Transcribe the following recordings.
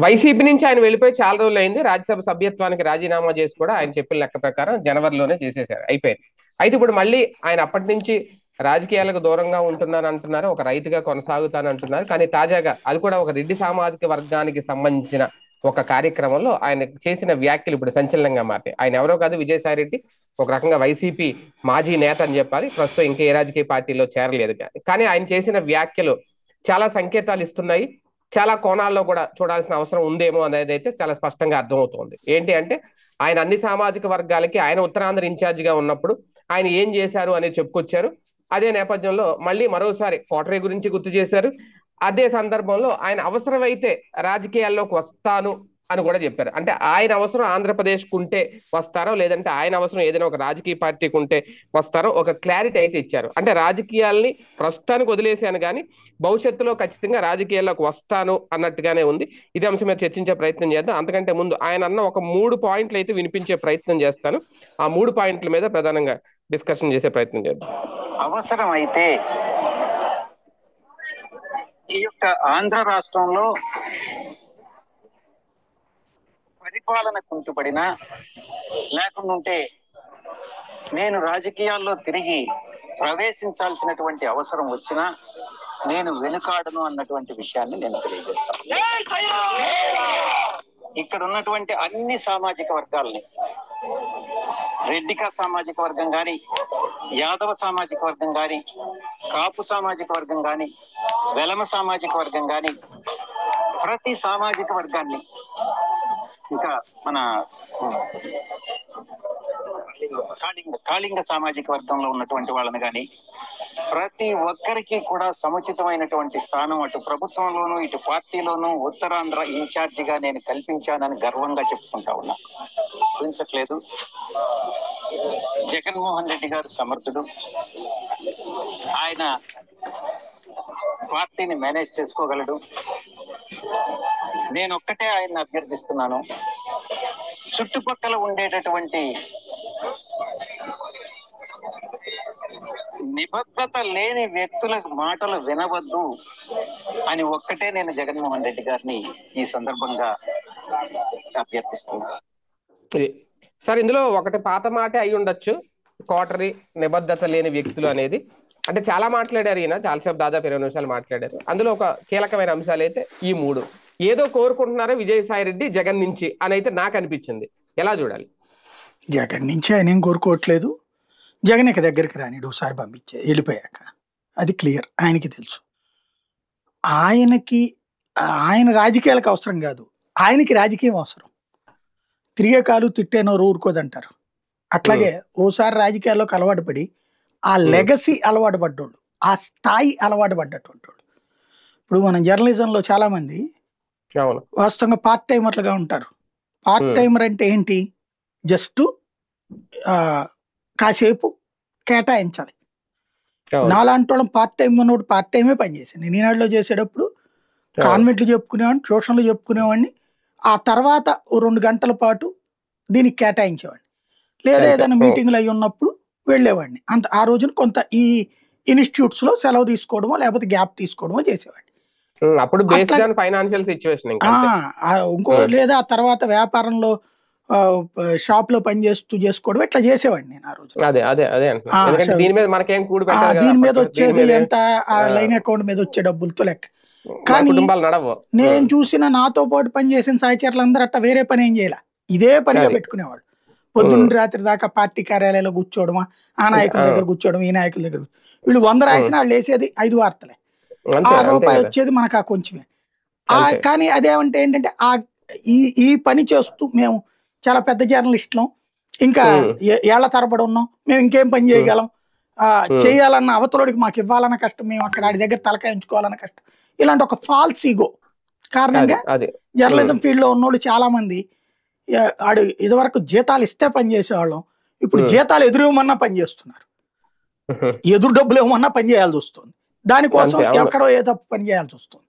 YCP నుంచి ఆయన వెళ్ళిపోయి చాలా రోజులు అయింది. రాజ్యసభ సభ్యత్వానికి రాజీనామా చేసి కూడా ఆయన చెప్పిన లెక్క ప్రకారం జనవరిలోనే చేసేశారు, అయిపోయింది. అయితే ఇప్పుడు మళ్ళీ ఆయన అప్పటి నుంచి రాజకీయాలకు దూరంగా ఉంటున్నాను అంటున్నారు, ఒక రైతుగా కొనసాగుతాను అంటున్నారు. కానీ తాజాగా అది కూడా ఒక రెడ్డి సామాజిక వర్గానికి సంబంధించిన ఒక కార్యక్రమంలో ఆయన చేసిన వ్యాఖ్యలు ఇప్పుడు సంచలనంగా మారాయి. ఆయన ఎవరో కాదు, విజయసాయి రెడ్డి. ఒక రకంగా వైసీపీ మాజీ నేత అని చెప్పాలి. ప్రస్తుతం ఇంకా ఏ రాజకీయ పార్టీలో చేరలేదు. కానీ ఆయన చేసిన వ్యాఖ్యలు చాలా సంకేతాలు ఇస్తున్నాయి. చాలా కోణాల్లో కూడా చూడాల్సిన అవసరం ఉందేమో అనేది అయితే చాలా స్పష్టంగా అర్థమవుతోంది. ఏంటి అంటే ఆయన అన్ని సామాజిక వర్గాలకి ఆయన ఉత్తరాంధ్ర ఇన్ఛార్జిగా ఉన్నప్పుడు ఆయన ఏం చేశారు అనేది చెప్పుకొచ్చారు. అదే నేపథ్యంలో మళ్ళీ మరోసారి కోటరీ గురించి గుర్తు చేశారు. అదే సందర్భంలో ఆయన అవసరమైతే రాజకీయాల్లోకి వస్తాను అని కూడా చెప్పారు. అంటే ఆయన అవసరం ఆంధ్రప్రదేశ్కు ఉంటే వస్తారో, లేదంటే ఆయన అవసరం ఏదైనా ఒక రాజకీయ పార్టీకి ఉంటే వస్తారో ఒక క్లారిటీ అయితే ఇచ్చారు. అంటే రాజకీయాల్ని ప్రస్తుతానికి వదిలేశాను కానీ భవిష్యత్తులో ఖచ్చితంగా రాజకీయాల్లోకి వస్తాను అన్నట్టుగానే ఉంది. ఇదే అంశం మీద చర్చించే ప్రయత్నం చేద్దాం. అంతకంటే ముందు ఆయన అన్న ఒక 3 పాయింట్లు అయితే వినిపించే ప్రయత్నం చేస్తాను. ఆ 3 పాయింట్ల మీద ప్రధానంగా డిస్కషన్ చేసే ప్రయత్నం చేద్దాం. అవసరం అయితే ఈ యొక్క ఆంధ్ర రాష్ట్రంలో పరిపాలన కుంటుపడినా, లేకుంటే నేను రాజకీయాల్లో తిరిగి ప్రవేశించాల్సినటువంటి అవసరం వచ్చినా నేను వెనుకాడను అన్నటువంటి విషయాన్ని నేను తెలియజేస్తాను. ఇక్కడ ఉన్నటువంటి అన్ని సామాజిక వర్గాలని, రెడ్డిక సామాజిక వర్గం కానీ, యాదవ సామాజిక వర్గం కానీ, కాపు సామాజిక వర్గం కానీ, వెలమ సామాజిక వర్గం కానీ, ప్రతి సామాజిక వర్గాన్ని, ఇంకా మన కాళింగ సామాజిక వర్గంలో ఉన్నటువంటి వాళ్ళని కానీ ప్రతి ఒక్కరికి కూడా సముచితమైనటువంటి స్థానం అటు ప్రభుత్వంలోనూ ఇటు పార్టీలోనూ ఉత్తరాంధ్ర ఇన్ఛార్జిగా నేను కల్పించానని గర్వంగా చెప్పుకుంటా ఉన్నా. చూపించట్లేదు. జగన్మోహన్ రెడ్డి గారు సమర్థుడు. ఆయన పార్టీని మేనేజ్ చేసుకోగలడు. నేను ఒక్కటే ఆయన్ని అభ్యర్థిస్తున్నాను, చుట్టుపక్కల ఉండేటటువంటి నిబద్ధత లేని వ్యక్తుల మాటలు వినవద్దు అని ఒక్కటే నేను జగన్మోహన్ రెడ్డి గారిని ఈ సందర్భంగా అభ్యర్థిస్తున్నాను. సార్, ఇందులో ఒకటి పాత మాటే అయి ఉండొచ్చు, కోటరీ నిబద్ధత లేని వ్యక్తులు అనేది. అంటే చాలా మాట్లాడారు ఈయన, చాలాసేపు దాదాపు 20 నిమిషాలు మాట్లాడారు. అందులో ఒక కీలకమైన అంశాలు అయితే ఈ 3 ఏదో కోరుకుంటున్నారో విజయసాయి రెడ్డి జగన్ నుంచి అని అయితే నాకు అనిపించింది. ఎలా చూడాలి? జగన్ నుంచి ఆయన ఏం కోరుకోవట్లేదు. జగన్ ఇక దగ్గరికి రానిడు, ఒకసారి పంపించే వెళ్ళిపోయాక అది క్లియర్, ఆయనకి తెలుసు. ఆయన రాజకీయాలకు అవసరం కాదు, ఆయనకి రాజకీయం అవసరం. తిరిగే కాలు తిట్టేనో ఊరుకోదంటారు. అట్లాగే ఓసారి రాజకీయాల్లోకి అలవాటు పడి ఆ లెగసీ అలవాటు పడ్డోళ్ళు, ఆ స్థాయి అలవాటు పడ్డటువంటి వాళ్ళు. ఇప్పుడు మనం జర్నలిజంలో చాలా మంది వాస్తవంగా పార్ట్ టైమర్లుగా ఉంటారు. పార్ట్ టైమర్ అంటే ఏంటి? జస్ట్ కాసేపు కేటాయించాలి. నాలాంటి వాళ్ళం పార్ట్ టైం ఉన్నప్పుడు పార్ట్ టైమే పనిచేసాను. నేను ఈనాడులో చేసేటప్పుడు కాన్వెంట్లు చెప్పుకునేవాడిని, ట్యూషన్లు చెప్పుకునేవాడిని. ఆ తర్వాత 2 గంటల పాటు దీనికి కేటాయించేవాడిని. లేదా ఏదైనా మీటింగ్లు అయి ఉన్నప్పుడు వెళ్ళేవాడిని. ఆ రోజున కొంత ఈ ఇన్స్టిట్యూట్స్లో సెలవు తీసుకోవడమో లేకపోతే గ్యాప్ తీసుకోవడమో చేసేవాడిని. ఇంకో లేదా ఆ తర్వాత వ్యాపారంలో షాప్ లో పని చేసుకోవడం ఇట్లా చేసేవాడిని నేను ఆ రోజు. దీని మీద వచ్చేది ఎంత, ఆ లైన్ అకౌంట్ మీద వచ్చే డబ్బులతో లెక్క. కానీ నేను చూసిన నాతో పాటు పనిచేసిన సహచరులు అందరూ అట్లా వేరే పని ఏం చేయాల, ఇదే పనిగా పెట్టుకునేవాళ్ళు. పొద్దున్న రాత్రి దాకా పార్టీ కార్యాలయంలో కూర్చోవడమా, ఆ నాయకుల దగ్గర కూర్చోవడం, ఈ నాయకుల దగ్గర. వీళ్ళు 100 రాసినా వాళ్ళు వేసేది 5 వార్తలే. ₹1 వచ్చేది మనకు ఆ కొంచెమే. కానీ అదేమంటే ఏంటంటే ఈ పని చేస్తూ మేము చాలా పెద్ద జర్నలిస్టులం, ఇంకా ఏళ్ల తరబడి ఉన్నాం, మేము ఇంకేం పని చేయగలం, చేయాలన్న అవతలోడికి మాకు ఇవ్వాలన్న కష్టం, మేము అక్కడ ఆడి దగ్గర తలకాయించుకోవాలన్న కష్టం, ఇలాంటి ఒక ఫాల్స్ ఈగో కారణంగా జర్నలిజం ఫీల్డ్ లో ఉన్నోళ్ళు చాలా మంది ఆడు ఇదివరకు జీతాలు ఇస్తే పని చేసేవాళ్ళం, ఇప్పుడు జీతాలు ఎదురేమన్నా పని చేస్తున్నారు, ఎదురు డబ్బులు ఏమన్నా పని చేయాల్సి వస్తుంది. దానికోసం ఎక్కడో ఏ తప్పు పని చేయాల్సి వస్తుంది.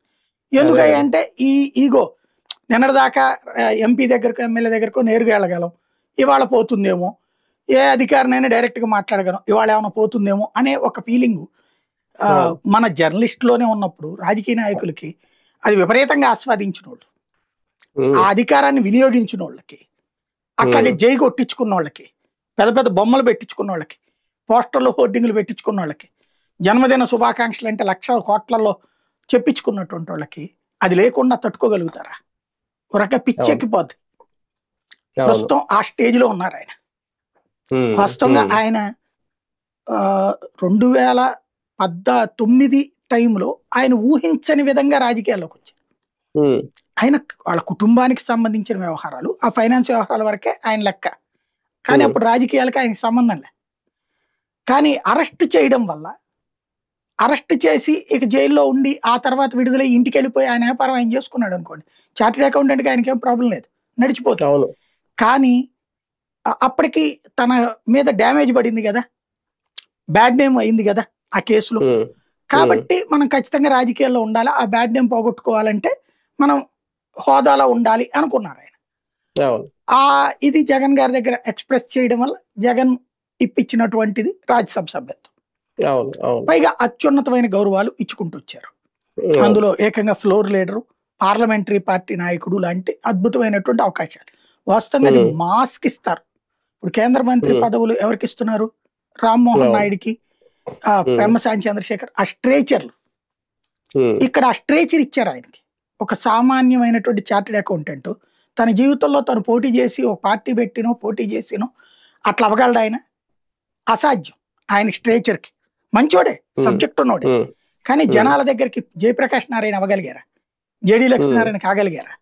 ఎందుకంటే ఈ ఈగో, నిన్నటిదాకా ఎంపీ దగ్గరకు ఎమ్మెల్యే దగ్గరకు నేరుగా వెళ్ళగలం, ఇవాళ పోతుందేమో, ఏ అధికారినైనా డైరెక్ట్గా మాట్లాడగలం, ఇవాళ ఏమైనా పోతుందేమో అనే ఒక ఫీలింగ్ మన జర్నలిస్ట్లోనే ఉన్నప్పుడు రాజకీయ నాయకులకి అది విపరీతంగా ఆస్వాదించిన వాళ్ళు. ఆ అధికారాన్ని వినియోగించిన వాళ్ళకి, అట్లాగే జై కొట్టించుకున్న వాళ్ళకి, పెద్ద పెద్ద బొమ్మలు పెట్టించుకున్న వాళ్ళకి, పోస్టర్లు హోర్డింగ్లు పెట్టించుకున్న వాళ్ళకి, జన్మదిన శుభాకాంక్షలు అంటే లక్షల కోట్లలో చెప్పించుకున్నటువంటి వాళ్ళకి అది లేకుండా తట్టుకోగలుగుతారా? ఒక రకంగా పిచ్చెక్కిపోద్ది. ప్రస్తుతం ఆ స్టేజ్ లో ఉన్నారు ఆయన. వాస్తవంగా ఆయన 2019 టైంలో ఆయన ఊహించని విధంగా రాజకీయాల్లోకి వచ్చారు. ఆయన వాళ్ళ కుటుంబానికి సంబంధించిన వ్యవహారాలు, ఆ ఫైనాన్స్ వ్యవహారాల వరకే ఆయన లెక్క, కానీ అప్పుడు రాజకీయాలకి ఆయనకి సంబంధం లే. కానీ అరెస్ట్ చేయడం వల్ల, అరెస్ట్ చేసి ఇక జైల్లో ఉండి ఆ తర్వాత విడుదల ఇంటికి వెళ్ళిపోయి ఆయన వ్యాపారం ఆయన చేసుకున్నాడు అనుకోండి, చార్టెడ్ అకౌంటెంట్కి ఆయనకేం ప్రాబ్లం లేదు, నడిచిపోతుంది. కానీ అప్పటికి తన మీద డ్యామేజ్ పడింది కదా, బ్యాడ్ నేమ్ అయింది కదా ఆ కేసులో. కాబట్టి మనం ఖచ్చితంగా రాజకీయాల్లో ఉండాలి, ఆ బ్యాడ్ నేమ్ పోగొట్టుకోవాలంటే మనం హోదాలో ఉండాలి అనుకున్నారు ఆయన. ఇది జగన్ గారి దగ్గర ఎక్స్ప్రెస్ చేయడం వల్ల జగన్ ఇప్పించినటువంటిది రాజ్యసభ సభ్యత్వం. పైగా అత్యున్నతమైన గౌరవాలు ఇచ్చుకుంటూ వచ్చారు. అందులో ఏకంగా ఫ్లోర్ లీడరు, పార్లమెంటరీ పార్టీ నాయకుడు లాంటి అద్భుతమైనటువంటి అవకాశాలు. వాస్తవంగా అది మాస్క్ ఇస్తారు. ఇప్పుడు కేంద్ర మంత్రి పదవులు ఎవరికి ఇస్తున్నారు? రామ్మోహన్ నాయుడికి, పెమ్మసాని చంద్రశేఖర్, ఆ స్ట్రేచర్లు. ఇక్కడ ఆ స్ట్రేచర్ ఇచ్చారు ఆయనకి. ఒక సామాన్యమైనటువంటి చార్టెడ్ అకౌంటెంట్ తన జీవితంలో తను పోటీ చేసి ఒక పార్టీ పెట్టినో పోటీ చేసినో అట్లా అవ్వగలడు ఆయన? అసాధ్యం. ఆయన స్ట్రేచర్కి మంచోడే, సబ్జెక్ట్ ఉన్నోడే, కానీ జనాల దగ్గరికి జయప్రకాష్ నారాయణ అవ్వగలిగారా? జేడీ లక్ష్మీనారాయణ కాగలిగారా?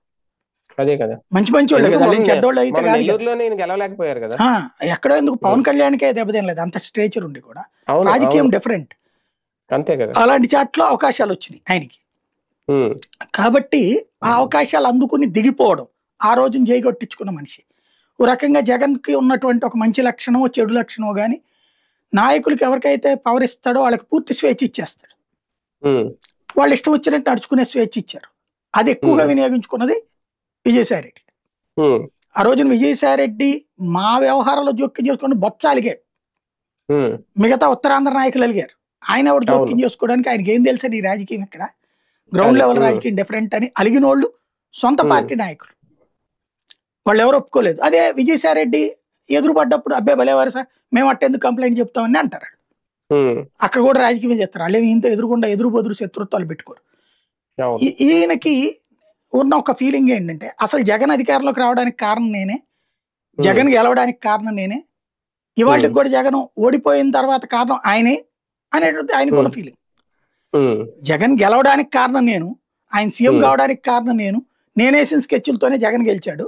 అదే కదా, మంచి వాళ్ళు కదా, చెడ్డోళ్ళు అయితే కాదు. ఎక్కడో ఎందుకు పవన్ కళ్యాణ్కే దెబ్బతేం లేదు, అంత స్ట్రేచర్ ఉండి కూడా. రాజకీయం డిఫరెంట్. అంతే కదా, అలాంటి చాట్లో అవకాశాలు వచ్చినాయి ఆయనకి. కాబట్టి ఆ అవకాశాలు అందుకుని దిగిపోవడం, ఆ రోజున జైగొట్టించుకున్న మనిషి. ఓ రకంగా జగన్ కి ఉన్నటువంటి ఒక మంచి లక్షణమో చెడు లక్షణమో గాని, నాయకులకి ఎవరికైతే పవర్ ఇస్తాడో వాళ్ళకి పూర్తి స్వేచ్ఛ ఇచ్చేస్తాడు. వాళ్ళు ఇష్టం వచ్చినట్టు నడుచుకునే స్వేచ్ఛ ఇచ్చారు. అది ఎక్కువగా వినియోగించుకున్నది విజయసాయిరెడ్డి. ఆ రోజున విజయసాయిరెడ్డి మా వ్యవహారాల్లో జోక్యం చేసుకుని బొత్స అలిగాడు, మిగతా ఉత్తరాంధ్ర నాయకులు అలిగారు. ఆయన ఎవరు జోక్యం చేసుకోవడానికి? ఆయనకి ఏం తెలుసని ఈ రాజకీయం ఇక్కడ గ్రౌండ్ లెవెల్ రాజకీయం డిఫరెంట్ అని అలిగిన వాళ్ళు సొంత పార్టీ నాయకులు, వాళ్ళు ఎవరు ఒప్పుకోలేదు. అదే విజయసాయిరెడ్డి ఎదురుపడ్డప్పుడు అబ్బాయి భలేవారు సార్, మేము అట్టెందుకు కంప్లైంట్ చెప్తామని అంటారు. అక్కడ కూడా రాజకీయం చేస్తారు. వాళ్ళు ఇంత ఎదురుకుండా ఎదురు బదురు శత్రుత్వాలు పెట్టుకోరు. ఈయనకి ఉన్న ఒక ఫీలింగ్ ఏంటంటే, అసలు జగన్ అధికారంలోకి రావడానికి కారణం నేనే, జగన్ గెలవడానికి కారణం నేనే, ఇవాళకి కూడా జగన్ ఓడిపోయిన తర్వాత కారణం ఆయనే అనేటువంటి ఆయనకు ఉన్న ఫీలింగ్. జగన్ గెలవడానికి కారణం నేను, ఆయన సీఎం కావడానికి కారణం నేను, నేనేసిన స్కెచ్లతోనే జగన్ గెలిచాడు,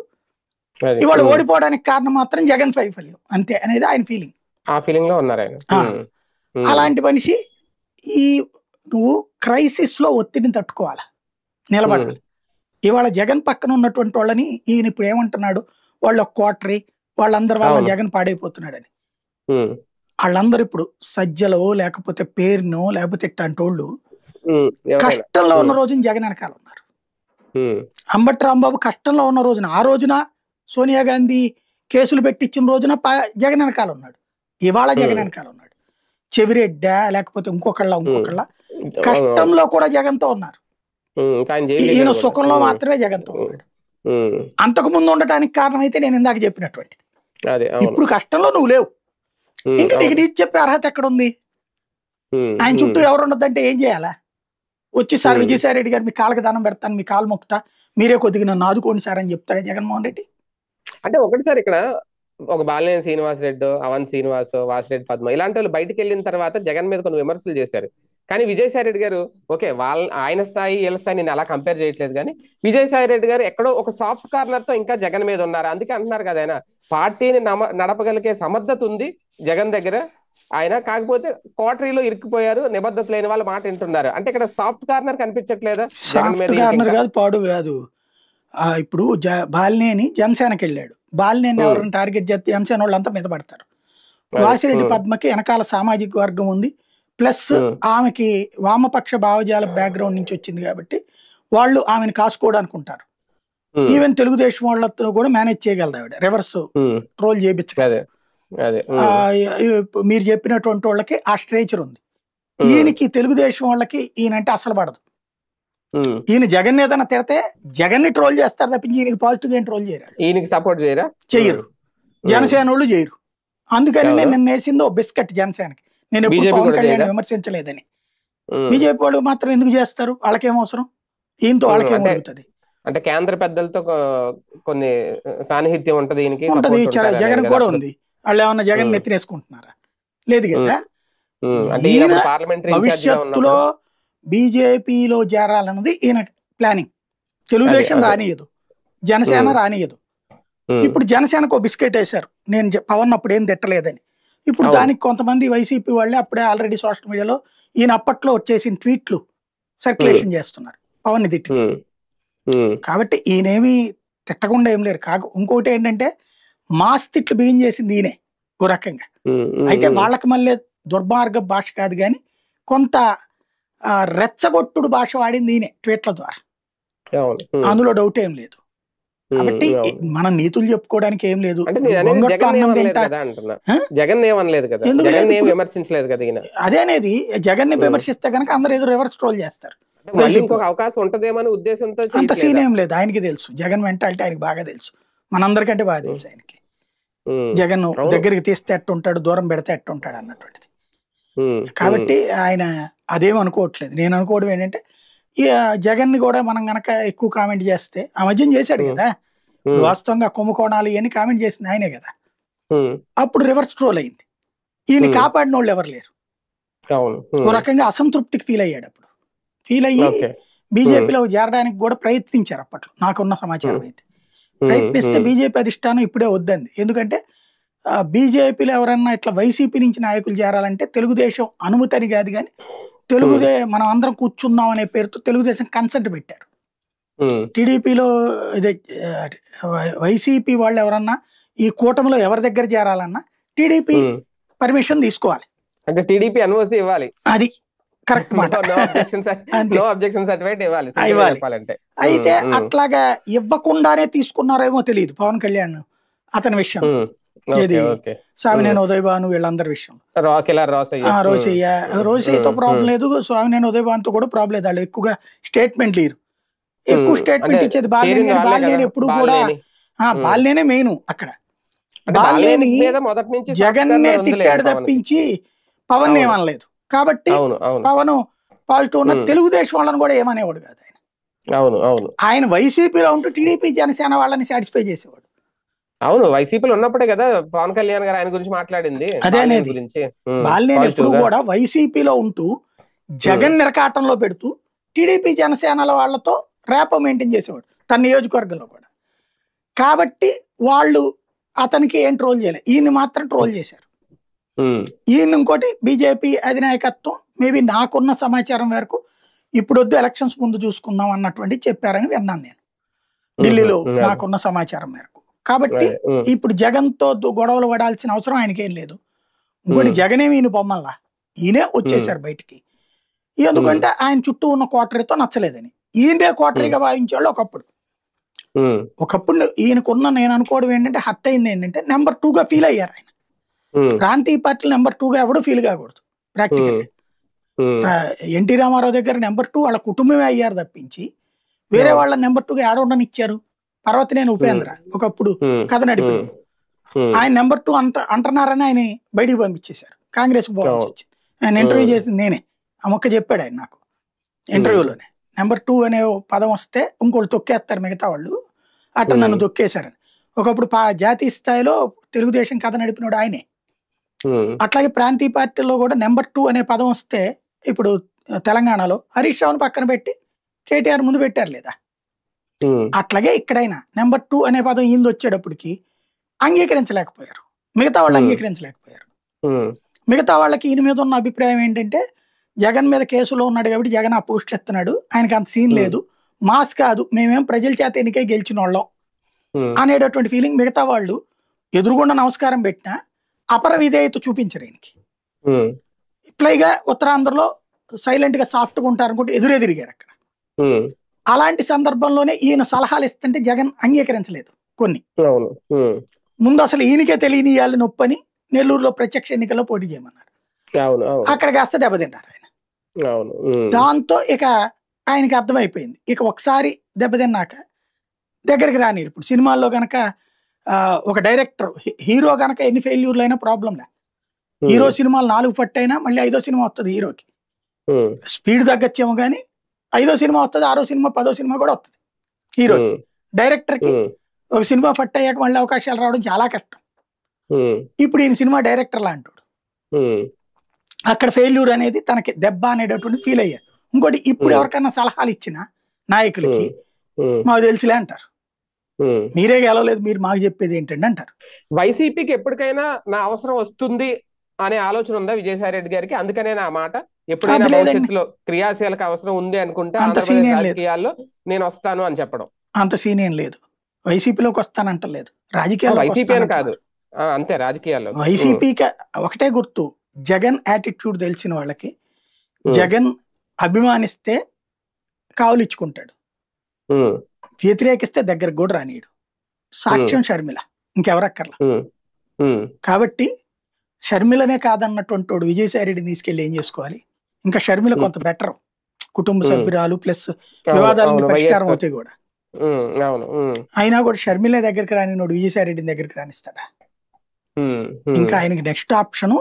ఇవాళ ఓడిపోవడానికి కారణం మాత్రం జగన్ వైఫల్యం అంతే అనేది ఆయన ఫీలింగ్. ఆ ఫీలింగ్ లో ఉన్నారు ఆయన. అలాంటి మనిషి. ఈ నువ్వు క్రైసిస్ లో ఒత్తిడిని తట్టుకోవాలా, నిలబడాలి. ఇవాళ జగన్ పక్కన ఉన్నటువంటి వాళ్ళని ఈయన ఇప్పుడు ఏమంటున్నాడు, వాళ్ళు ఒక కోటరీ, వాళ్ళందరి వల్ల జగన్ పాడైపోతున్నాడని. వాళ్ళందరూ ఇప్పుడు సజ్జలో లేకపోతే పేరునో లేకపోతే ఇట్లాంటి వాళ్ళు కష్టంలో ఉన్న రోజున జగన్ వెనకాల ఉన్నారు. అంబటి రాంబాబు కష్టంలో ఉన్న రోజున, ఆ రోజున సోనియా గాంధీ కేసులు పెట్టించిన రోజున జగన్ వెనకాల ఉన్నాడు, ఇవాళ జగన్ వెనకాల ఉన్నాడు. చెవిరెడ్డా లేకపోతే ఇంకొకళ్ళ కష్టంలో కూడా జగన్తో ఉన్నారు. ఈయన సుఖంలో మాత్రమే జగన్తో ఉన్నాడు. అంతకు ముందు ఉండటానికి కారణం అయితే నేను ఇందాక చెప్పినటువంటిది. ఇప్పుడు కష్టంలో నువ్వు లేవు, ఇంకా నీకు నీకు చెప్పే అర్హత ఎక్కడుంది? ఆయన చుట్టూ ఎవరు ఉండద్దంటే ఏం చేయాలా? వచ్చి సార్ విజయసాయిరెడ్డి గారు మీ కాళ్ళకి దానం పెడతాను, మీ కాలు మొక్కుతా, మీరే కొద్దిగా నన్ను ఆదుకోండి సార్ అని చెప్తాడు జగన్మోహన్ రెడ్డి. అంటే ఒకటిసారి ఇక్కడ ఒక బాలినేని శ్రీనివాస్ రెడ్డి, అవన్ శ్రీనివాస్, వాసిరెడ్డి పద్మ ఇలాంటి వాళ్ళు బయటకు వెళ్ళిన తర్వాత జగన్ మీద కొన్ని విమర్శలు చేశారు. కానీ విజయసాయిరెడ్డి గారు ఓకే, ఆయన స్థాయి వీళ్ళ స్థాయి నేను అలా కంపేర్ చేయట్లేదు, కానీ విజయసాయిరెడ్డి గారు ఎక్కడో ఒక సాఫ్ట్ కార్నర్ తో ఇంకా జగన్ మీద ఉన్నారు. అందుకే అంటున్నారు కదా, ఆయన పార్టీని నడపగలిగే సమర్థత ఉంది జగన్ దగ్గర, ఆయన కాకపోతే కోటరీలో ఇరుక్కుపోయారు, నిబద్ధత లేని వాళ్ళ మాట వింటున్నారు. అంటే ఇక్కడ సాఫ్ట్ కార్నర్ కనిపించట్లేదా జగన్ మీద? పాడు కాదు. ఇప్పుడు బాలినేని జనసేనకి వెళ్ళాడు, బాలినేని ఎవరైనా టార్గెట్ చేస్తే జనసేన వాళ్ళంతా మీద పడతారు. వాసిరెడ్డి పద్మకి వెనకాల సామాజిక వర్గం ఉంది, ప్లస్ ఆమెకి వామపక్ష భావజాల బ్యాక్గ్రౌండ్ నుంచి వచ్చింది కాబట్టి వాళ్ళు ఆమెను కాసుకోవడానికి ఉంటారు. ఈవెన్ తెలుగుదేశం వాళ్ళతో కూడా మేనేజ్ చేయగలదు ఆవిడ, రివర్స్ ట్రోల్ చేయించగలదు. మీరు చెప్పినటువంటి వాళ్ళకి ఆ స్ట్రేచర్ ఉంది. ఈయనకి తెలుగుదేశం వాళ్ళకి ఈయనంటే అసలు పడదు. ఈయన జగన్ ఏదైనా తిడితే జగన్ ని ట్రోల్ చేస్తారు తప్పించి ఈయనకి పాజిటివ్ గా ట్రోల్ చేయరు, ఈయనకి సపోర్ట్ చేయరా, చెయ్యరు. జనసేన వాళ్ళు చేయరు. అందుకని నేను వేసింది ఓ బిస్కెట్ జనసేనకి. నేను ఎప్పుడు పవన్ కళ్యాణ్ విమర్శించలేదని. బీజేపీ వాళ్ళు మాత్రం ఎందుకు చేస్తారు? వాళ్ళకేం అవసరం? ఈయనతో వాళ్ళకేం జరుగుతుంది? అంటే కేంద్ర పెద్దలతో కొన్ని సాన్నిహిత్యం ఉంటది, ఉంటది. జగన్ కూడా ఉంది. వాళ్ళు ఏమన్నా జగన్ నెత్తినేసుకుంటున్నారా? లేదు కదా. భవిష్యత్తులో బీజేపీలో చేరాలన్నది ఈయన ప్లానింగ్. తెలుగుదేశం రానియదు, జనసేన రానియదు. ఇప్పుడు జనసేనకు బిస్కెట్ వేశారు, నేను పవన్ అప్పుడు ఏం తిట్టలేదని. ఇప్పుడు దానికి కొంతమంది వైసీపీ వాళ్ళే అప్పుడే ఆల్రెడీ సోషల్ మీడియాలో ఈయన అప్పట్లో వచ్చేసిన ట్వీట్లు సర్క్యులేషన్ చేస్తున్నారు పవన్ ని తిట్టి. కాబట్టి ఈయనేమి తిట్టకుండా ఏం లేరు. ఇంకోటి ఏంటంటే మాస్ తిట్లు బిగిన్ చేసింది ఈయనే ఓ రకంగా. అయితే వాళ్ళకి మళ్ళీ దుర్మార్గ భాష కాదు కానీ కొంత రెచ్చగొట్టుడు భాష వాడింది ఈయనే ట్వీట్ల ద్వారా, అందులో డౌట్ ఏం లేదు. కాబట్టి మనం నీతులు చెప్పుకోవడానికి ఏం లేదు. అదేనేది జగన్ ని విమర్శిస్తే కనుక అందరూ ఎదురు రివర్స్ ట్రోల్ చేస్తారు. అవకాశం ఉంటదేమో ఉద్దేశంతో అంత సీన్ ఏం లేదు. ఆయనకి తెలుసు జగన్ మెంటాలిటీ, ఆయనకి బాగా తెలుసు, మనందరికంటే బాగా తెలుసు ఆయనకి. జగన్ దగ్గరికి తీస్తే ఎట్టుంటాడు, దూరం పెడితే ఎట్టుంటాడు అన్నటువంటిది. కాబట్టి ఆయన అదేం అనుకోవట్లేదు. నేను అనుకోవడం ఏంటంటే జగన్ ని కూడా మనం గనక ఎక్కువ కామెంట్ చేస్తే, ఆ మధ్యం చేశాడు కదా వాస్తవంగా కుంభకోణాలు ఇవన్నీ కామెంట్ చేసింది ఆయనే కదా, అప్పుడు రివర్స్ ట్రోల్ అయింది. ఈయన కాపాడిన వాళ్ళు ఎవరు లేరు. ఒక రకంగా అసంతృప్తికి ఫీల్ అయ్యాడు. అప్పుడు ఫీల్ అయ్యి బీజేపీలో చేరడానికి కూడా ప్రయత్నించారు అప్పట్లో, నాకున్న సమాచారం అయితే. ప్రయత్నిస్తే బీజేపీ అధిష్టానం ఇప్పుడే వద్దంది. ఎందుకంటే బీజేపీలో ఎవరన్నా ఇట్లా వైసీపీ నుంచి నాయకులు చేరాలంటే తెలుగుదేశం అనుమతి అని కాదు కానీ మనం అందరం కూర్చుందాం అనే పేరుతో తెలుగుదేశం కన్సెంట్ పెట్టారు. టీడీపీలో ఇదే వైసీపీ వాళ్ళు ఎవరన్నా ఈ కూటమిలో ఎవరి దగ్గర చేరాలన్నా టీడీపీ పర్మిషన్ తీసుకోవాలి, అంటే టీడీపీ అనుమతి ఇవ్వాలి. అది కరెక్ట్ మాట. అయితే అట్లాగా ఇవ్వకుండానే తీసుకున్నారేమో తెలియదు పవన్ కళ్యాణ్ అతని విషయం, ఏది స్వామినేని ఉదయభాను వీళ్ళందరి విషయం. రోసయ్యతో ప్రాబ్లం లేదు, స్వామినేని ఉదయభాన్తో కూడా ప్రాబ్లం లేదు. వాళ్ళు ఎక్కువగా స్టేట్మెంట్ లేరు, ఎక్కువ స్టేట్మెంట్ ఇచ్చేది బాలినేని ఎప్పుడు కూడా. బాలినేనే మెయిన్ అక్కడ. బాలినేని జగన్ నే తిట్టాడు తప్పించి పవన్ ఏమనలేదు. కాబట్టి పవన్ పాజిటివ్ ఉన్న తెలుగుదేశం వాళ్ళని కూడా ఏమనేవాడు కాదు ఆయన. ఆయన వైసీపీలో ఉంటూ టీడీపీ జనసేన వాళ్ళని సాటిస్ఫై చేసేవాడు. అవును, వైసీపీలో ఉన్నప్పుడే కదా పవన్ కళ్యాణ్ గారు ఆయన గురించి మాట్లాడింది. అదే అనేది బాలినేని ఎప్పుడు కూడా వైసీపీలో ఉంటూ జగన్ నిరకాటంలో పెడుతూ టీడీపీ జనసేనల వాళ్ళతో ర్యాపో మెయింటైన్ చేసేవాడు తన నియోజకవర్గంలో కూడా. కాబట్టి వాళ్ళు అతనికి ఏం ట్రోల్ చేయలేదు, ఈయన్ని మాత్రం ట్రోల్ చేశారు. ఈయన ఇంకోటి బీజేపీ అధినాయకత్వం మేబీ నాకున్న సమాచారం మేరకు ఇప్పుడు వద్దు ఎలక్షన్స్ ముందు చూసుకుందాం అన్నటువంటి చెప్పారని విన్నాను నేను ఢిల్లీలో నాకున్న సమాచారం మేరకు. కాబట్టి ఇప్పుడు జగన్ తో గొడవలు పడాల్సిన అవసరం ఆయనకేం లేదు. ఇంకోటి జగన్ ఏమి ఈయన బొమ్మల్లా ఈయనే వచ్చేసారు బయటికి. ఎందుకంటే ఆయన చుట్టూ ఉన్న కోటరీతో నచ్చలేదని. ఈయనే కోటరీగా భావించేవాళ్ళు ఒకప్పుడు ఈయనకున్న నేను అనుకోవడం ఏంటంటే హర్ట్ అయింది ఏంటంటే నెంబర్ 2గా ఫీల్ అయ్యారు ఆయన. ప్రాంతీయ పార్టీలు నెంబర్ 2గా ఎవడూ ఫీల్ కాకూడదు ప్రాక్టికల్. ఎన్టీ రామారావు దగ్గర నెంబర్ 2 వాళ్ళ కుటుంబమే అయ్యారు తప్పించి వేరే వాళ్ళ నెంబర్ 2గా ఏడవడానికి ఇచ్చారు. పర్వతనేని ఉపేంద్ర ఒకప్పుడు కథ నడిపారు, ఆయన నెంబర్ 2 అంటున్నారని ఆయన బయటికి పంపించేశారు, కాంగ్రెస్ పోవాల్సి వచ్చింది. ఆయన ఇంటర్వ్యూ చేసింది నేనే, ఆ మొక్క చెప్పాడు ఆయన నాకు ఇంటర్వ్యూలోనే. నెంబర్ 2 అనే పదం వస్తే ఇంకోళ్ళు తొక్కేస్తారు మిగతా వాళ్ళు, అట్లా నన్ను తొక్కేశారని. ఒకప్పుడు జాతీయ స్థాయిలో తెలుగుదేశం కథ నడిపినోడు ఆయనే. అట్లాగే ప్రాంతీయ పార్టీలో కూడా నెంబర్ 2 అనే పదం వస్తే ఇప్పుడు తెలంగాణలో హరీష్ రావును పక్కన పెట్టి కేటీఆర్ ముందు పెట్టారు లేదా. అట్లాగే ఇక్కడైనా నెంబర్ 2 అనే పదం ఈయన వచ్చేటప్పటికి అంగీకరించలేకపోయారు, మిగతా వాళ్ళు అంగీకరించలేకపోయారు. మిగతా వాళ్ళకి ఈయన మీద ఉన్న అభిప్రాయం ఏంటంటే జగన్ మీద కేసులో ఉన్నాడు కాబట్టి జగన్ ఆ పోస్టులు ఎత్తున్నాడు, ఆయనకి అంత సీన్ లేదు, మాస్ కాదు, మేమేం ప్రజల చేత ఎన్నికై గెలిచిన వాళ్ళం అనేటటువంటి ఫీలింగ్. మిగతా వాళ్ళు ఎదురుగుండా నమస్కారం పెట్టినా అపర విధేయత చూపించరు ఈయనకి. పైగా ఉత్తరాంధ్రలో సైలెంట్ గా సాఫ్ట్ గా ఉంటారనుకుంటే ఎదురెదిరిగారు అక్కడ. అలాంటి సందర్భంలోనే ఈయన సలహాలు ఇస్తుంటే జగన్ అంగీకరించలేదు కొన్ని. ముందు అసలు ఈయనకే తెలియని ఇయాళ్ళు నొప్పని నెల్లూరులో ప్రత్యక్ష ఎన్నికల్లో పోటీ చేయమన్నారు, అక్కడ కాస్త దెబ్బతింటారు ఆయన. దాంతో ఇక ఆయనకి అర్థమైపోయింది. ఇక ఒకసారి దెబ్బతిన్నాక దగ్గరికి రానిరు. ఇప్పుడు సినిమాల్లో గనక ఒక డైరెక్టర్ హీరో గనక ఎన్ని ఫెయిల్యూర్లు అయినా ప్రాబ్లం లే. హీరో సినిమాలు 4 ఫట్ అయినా మళ్ళీ 5వ సినిమా వస్తుంది హీరోకి. స్పీడ్ తగ్గచ్చేమో కానీ 5వ సినిమా వస్తుంది, 6వ సినిమా 10వ సినిమా కూడా వస్తుంది హీరోకి. డైరెక్టర్కి ఒక సినిమా ఫట్ అయ్యాక మళ్ళీ అవకాశాలు రావడం చాలా కష్టం. ఇప్పుడు ఈయన సినిమా డైరెక్టర్ లాంటాడు. అక్కడ ఫెయిల్యూర్ అనేది తనకి దెబ్బ అనేటటువంటి ఫీల్ అయ్యారు. ఇంకోటి ఇప్పుడు ఎవరికైనా సలహాలు ఇచ్చిన నాయకులకి మాకు తెలిసిలే అంటారు, మీరే గెలవలేదు మీరు మాకు చెప్పేది ఏంటండి అంటారు. వైసీపీకి ఎప్పటికైనా నా అవసరం వస్తుంది అనే ఆలోచన ఉందా విజయసాయి రెడ్డి గారికి? అందుకనే నా మాట ఎప్పుడైనా భవిష్యత్తులో క్రియాశీలక అవసరం ఉంది అనుకుంటే ఆంధ్రప్రదేశ్ రాజకీయాల్లో నేను వస్తాను అని చెప్పడం. అంత సీన్ ఏం లేదు. వైసీపీలోకి వస్తానంటలేదు, రాజకీయాల్లో వైసీపీ అని కాదు, అంతే రాజకీయాల్లో. వైసీపీకి ఒకటే గుర్తు, జగన్ యాటిట్యూడ్ తెలిసిన వాళ్ళకి జగన్ అభిమానిస్తే కావులు ఇచ్చుకుంటాడు, వ్యతిరేకిస్తే దగ్గరకు కూడా రానియడు. సాక్ష్యం షర్మిల, ఇంకెవరక్కర్లా. కాబట్టి షర్మిలనే కాదన్నటువంటి వాడు విజయసాయి రెడ్డిని తీసుకెళ్లి ఏం చేసుకోవాలి? ఇంకా షర్మిల కొంత బెటర్, కుటుంబ సభ్యురాలు ప్లస్ వివాదాలను పరిష్కారం అవుతాయి కూడా. అయినా కూడా షర్మిల దగ్గరికి రానినోడు విజయసాయి రెడ్డిని దగ్గరికి రానిస్తాడా? ఇంకా ఆయనకి నెక్స్ట్ ఆప్షను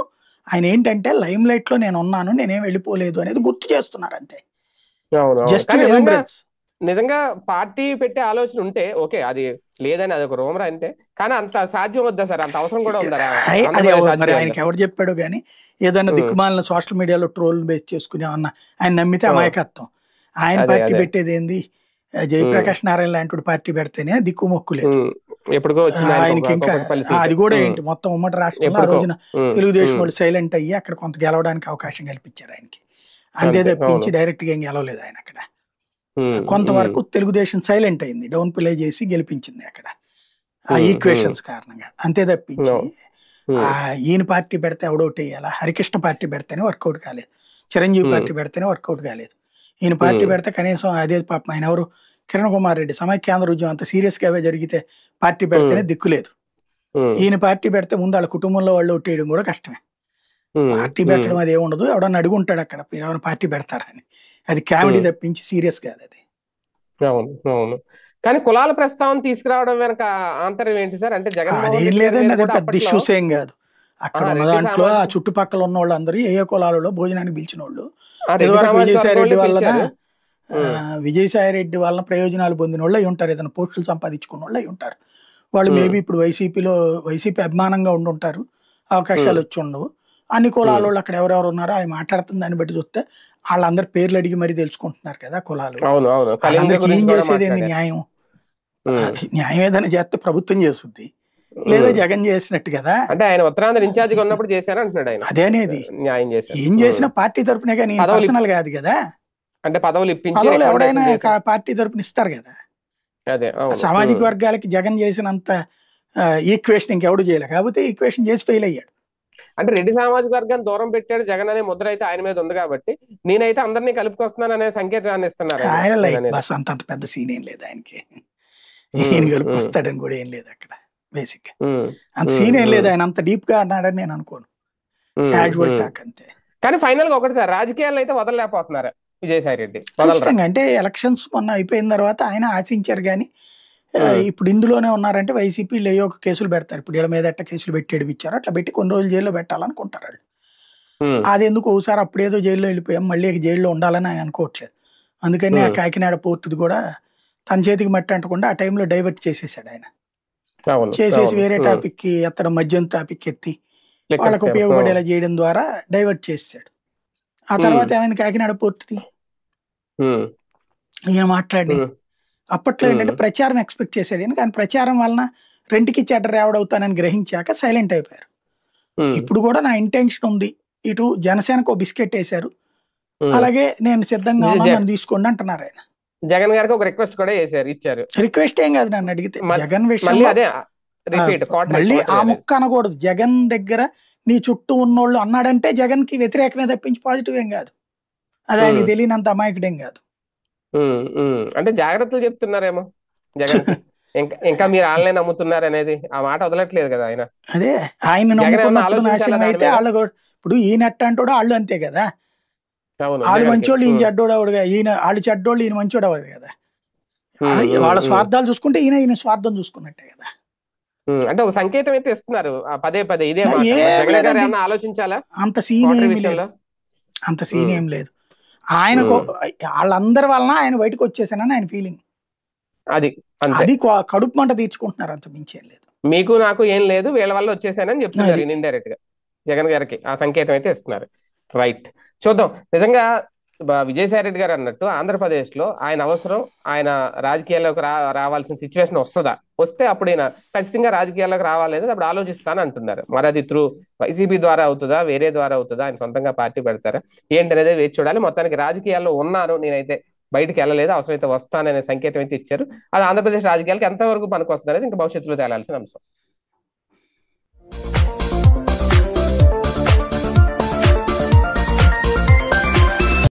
ఆయన ఏంటంటే లైమ్ లైట్ లో నేను ఉన్నాను, నేనేం వెళ్ళిపోలేదు అనేది గుర్తు చేస్తున్నారు అంతే. Just remembrance. నిజంగా పార్టీ పెట్టే ఆలోచన ఉంటే ఓకే, అది లేదని అది ఒక రూమర్ అంటే, కానీ అంత సాధ్యం వద్దా సార్? అంత అవసరం కూడా ఉందా? ఆయనకి ఎవరు చెప్పాడు కానీ ఏదైనా దిక్కుమాలిన సోషల్ మీడియాలో ట్రోల్ బేస్ చేసుకుని ఏమన్నా ఆయన నమ్మితే అమాయకత్వం. ఆయన పార్టీ పెట్టేది ఏంది? జయప్రకాష్ నారాయణ లాంటి పార్టీ పెడితేనే దిక్కు మొక్కు లేదు ఆయనకి. ఇంకా అది కూడా ఏంటి, మొత్తం ఉమ్మడి రాష్ట్రంలో ఆ రోజున తెలుగుదేశం వాళ్ళు సైలెంట్ అయ్యి అక్కడ కొంత గెలవడానికి అవకాశం కల్పించారు ఆయనకి. అంతే తప్పించి డైరెక్ట్ గా ఏం గెలవలేదు ఆయన. అక్కడ కొంతవరకు తెలుగుదేశం సైలెంట్ అయింది, డౌన్ ప్లే చేసి గెలిపించింది అక్కడ ఆ ఈక్వేషన్స్ కారణంగా. అంతే తప్పించి ఈయన పార్టీ పెడితే అవుడౌట్ అయ్యాలా, హరికృష్ణ పార్టీ పెడితేనే వర్కౌట్ కాలేదు, చిరంజీవి పార్టీ పెడితేనే వర్కౌట్ కాలేదు. ఈయన పార్టీ పెడితే కనీసం అదే పాపం ఆయన ఎవరు కిరణ్ కుమార్ రెడ్డి సమైక్యాంధ్ర ఉద్యమం అంత సీరియస్ గా జరిగితే పార్టీ పెడితేనే దిక్కులేదు. ఈయన పార్టీ పెడితే ముందు వాళ్ళ కుటుంబంలో వాళ్ళు ఒట్టేయడం కూడా కష్టమే. పార్టీ పెట్టడం అది ఏముండదు, ఎవడన్నా అడుగుంటాడు అక్కడ మీరు ఎవరైనా పార్టీ పెడతారని. అది కామెడీ తప్పించి సీరియస్ కాదు అది. అవును. కానీ కులాల ప్రస్తావన తీసుకురావడం వెనక ఆంతర్యం ఏంటి సార్? అంటే జగన్ అదేం లేదండి, అదే పెద్ద ఇష్యూస్ ఏం కాదు. అక్కడ ఉన్న దాంట్లో ఆ చుట్టుపక్కల ఉన్న వాళ్ళందరూ ఏ కులాలలో భోజనానికి పిలిచిన వాళ్ళు, విజయసాయి రెడ్డి వలన విజయసాయి రెడ్డి వలన ప్రయోజనాలు పొందిన వాళ్ళు అయి ఉంటారు, ఏదైనా పోస్టులు సంపాదించుకున్న వాళ్ళు అయి ఉంటారు. వాళ్ళు మేబీ ఇప్పుడు వైసీపీ అభిమానంగా ఉండుంటారు, అవకాశాలు వచ్చి ఉండవు. అన్ని కులాల వాళ్ళు అక్కడ ఎవరెవరు ఉన్నారో అవి మాట్లాడుతుంది దాన్ని బట్టి చూస్తే వాళ్ళందరి పేర్లు అడిగి మరీ తెలుసుకుంటున్నారు కదా కులాలు. ఏం చేసేది ఏంది? న్యాయం ఏదైనా చేస్తే ప్రభుత్వం చేస్తుంది, లేదా జగన్ చేసినట్టు కదా. అంటే ఆయన ఉత్తరాంధ్ర ఇన్ఛార్జ్ ఉన్నప్పుడు చేశారు అంటున్నాడు ఆయన. అదేనేది ఏం చేసినా పార్టీ తరపునే కానీ పర్సనల్ కాదు కదా. అంటే పదవులు ఇప్పించి ఎవడైనా పార్టీ తరపున ఇస్తారు కదా. సామాజిక వర్గాలకి జగన్ చేసినంత ఈక్వేషన్ ఇంకెవడు చేయలే, కాకపోతే ఈక్వేషన్ చేసి ఫెయిల్ అయ్యాడు. అంటే రెడ్డి సామాజిక వర్గాన్ని దూరం పెట్టాడు జగన్ అనే ముద్ర అయితే ఆయన మీద ఉంది కాబట్టి నేనైతే అందరినీ కలుపుకొస్తున్నాను అనే సంకేతాన్ని ఇస్తున్నారు. అంత పెద్ద సీన్ ఏం లేదు ఆయనకి, ఈయన కలుపుకొస్తాడని కూడా ఏం లేదు అక్కడ. బేసిక్ గా అంత సీన్ ఏం లేదు, ఆయన అంత డీప్ గా అన్నాడని నేను అనుకోను, క్యాజువల్ టాక్ అంతే. కానీ ఫైనల్ గా ఒకటి సార్, రాజకీయాల్లో అయితే వదలలేకపోతున్నారు విజయసాయి రెడ్డి. అంటే ఎలక్షన్స్ మొన్న అయిపోయిన తర్వాత ఆయన ఆశించారు కానీ ఇప్పుడు ఇందులోనే ఉన్నారంటే వైసీపీలో ఏదో ఒక కేసులు పెడతారు. ఇప్పుడు వీళ్ళ మీద ఎట్లా కేసులు పెట్టి ఏడిపించారు అట్లా పెట్టి కొన్ని రోజులు జైల్లో పెట్టాలనుకుంటారు వాళ్ళు. అది ఎందుకు ఒకసారి అప్పుడేదో జైల్లో వెళ్ళిపోయాం మళ్ళీ జైల్లో ఉండాలని ఆయన అనుకోవట్లేదు. అందుకని ఆ కాకినాడ పోర్టుది కూడా తన చేతికి మట్టి అంటకుండా ఆ టైంలో డైవర్ట్ చేసేసాడు ఆయన. చేసేసి వేరే టాపిక్ కి ఎత్తడం, మద్యం టాపిక్ ఎత్తి వాళ్ళకు ఉపయోగపడేలా చేయడం ద్వారా డైవర్ట్ చేసాడు. ఆ తర్వాత ఏమైంది కాకినాడ పోర్టుది ఈయన మాట్లాడి అప్పట్లో ఏంటంటే ప్రచారం ఎక్స్పెక్ట్ చేశాడు కానీ ప్రచారం వలన రెంట్కి చెడ్డ రేవడవుతానని గ్రహించాక సైలెంట్ అయిపోయారు. ఇప్పుడు కూడా నా ఇంటెన్షన్ ఉంది, ఇటు జనసేనకు బిస్కెట్ వేశారు, అలాగే నేను సిద్ధంగా ఉన్నాను తీసుకోండి అంటున్నారు ఆయన. జగన్ గారికి ఒక రిక్వెస్ట్ కూడా ఇచ్చారు. రిక్వెస్ట్ ఏం కాదు, నన్ను అడిగితే జగన్ విషయం మళ్ళీ ఆ ముక్క అనకూడదు. జగన్ దగ్గర నీ చుట్టూ ఉన్నోళ్ళు అన్నాడంటే జగన్ కి వ్యతిరేకమే తప్పించి పాజిటివ్ ఏం కాదు, అది ఆయన తెలియనంత అమాయకుడేం కాదు. అంటే జాగ్రత్తలు చెప్తున్నారేమో జగన్, ఇంకా మీరు ఆన్లైన్ నమ్ముతున్నారు అనేది ఆ మాట వదలట్లేదు కదా ఆయన. అదే ఆయన నాశనం అయితే వాళ్ళు ఇప్పుడు ఈయన అంటాడో వాళ్ళు అంతే కదా. వాళ్ళు మంచోళ్ళు ఈయన చెడ్డోడు అవడుగా, ఈయన వాళ్ళు చెడ్డోళ్ళు ఈయన మంచోడు అవ్వదు కదా. వాళ్ళ స్వార్థాలు చూసుకుంటే ఈయన స్వార్థం చూసుకున్నట్టే కదా. అంటే ఒక సంకేతం అయితే ఇస్తున్నారు పదే పదే, ఇదే ఆలోచించాలా? అంత సీన్ ఏమి లేదు, అంత సీన్ ఏం లేదు. ఆయనకు వాళ్ళందరి వలన ఆయన బయటకు వచ్చేసానని ఆయన ఫీలింగ్. అది కడుపు మంట తీర్చుకుంటున్నారు, అంత మించేం లేదు. మీకు నాకు ఏం లేదు, వీళ్ళ వల్ల వచ్చేసానని చెప్తున్నారు ఇండైరెక్ట్ గా. జగన్ గారికి ఆ సంకేతం అయితే ఇస్తున్నారు. రైట్, చూద్దాం. నిజంగా విజయసాయి రెడ్డి గారు అన్నట్టు ఆంధ్రప్రదేశ్ లో ఆయన అవసరం, ఆయన రాజకీయాల్లోకి రావాల్సిన సిచ్యువేషన్ వస్తే అప్పుడు ఈయన ఖచ్చితంగా రాజకీయాల్లోకి రావాలనేది అప్పుడు ఆలోచిస్తాను అంటున్నారు. మరి అది త్రూ వైసీపీ ద్వారా అవుతుందా, వేరే ద్వారా అవుతుందా, ఆయన సొంతంగా పార్టీ పెడతారా ఏంటనేది వేచి చూడాలి. మొత్తానికి రాజకీయాల్లో ఉన్నారు, నేనైతే బయటకు వెళ్ళలేదు, అవసరమైతే వస్తాననే సంకేతం అయితే ఇచ్చారు. అది ఆంధ్రప్రదేశ్ రాజకీయాలకు ఎంతవరకు పనికొస్తుంది అనేది ఇంకా భవిష్యత్తులో తేలాల్సిన అంశం.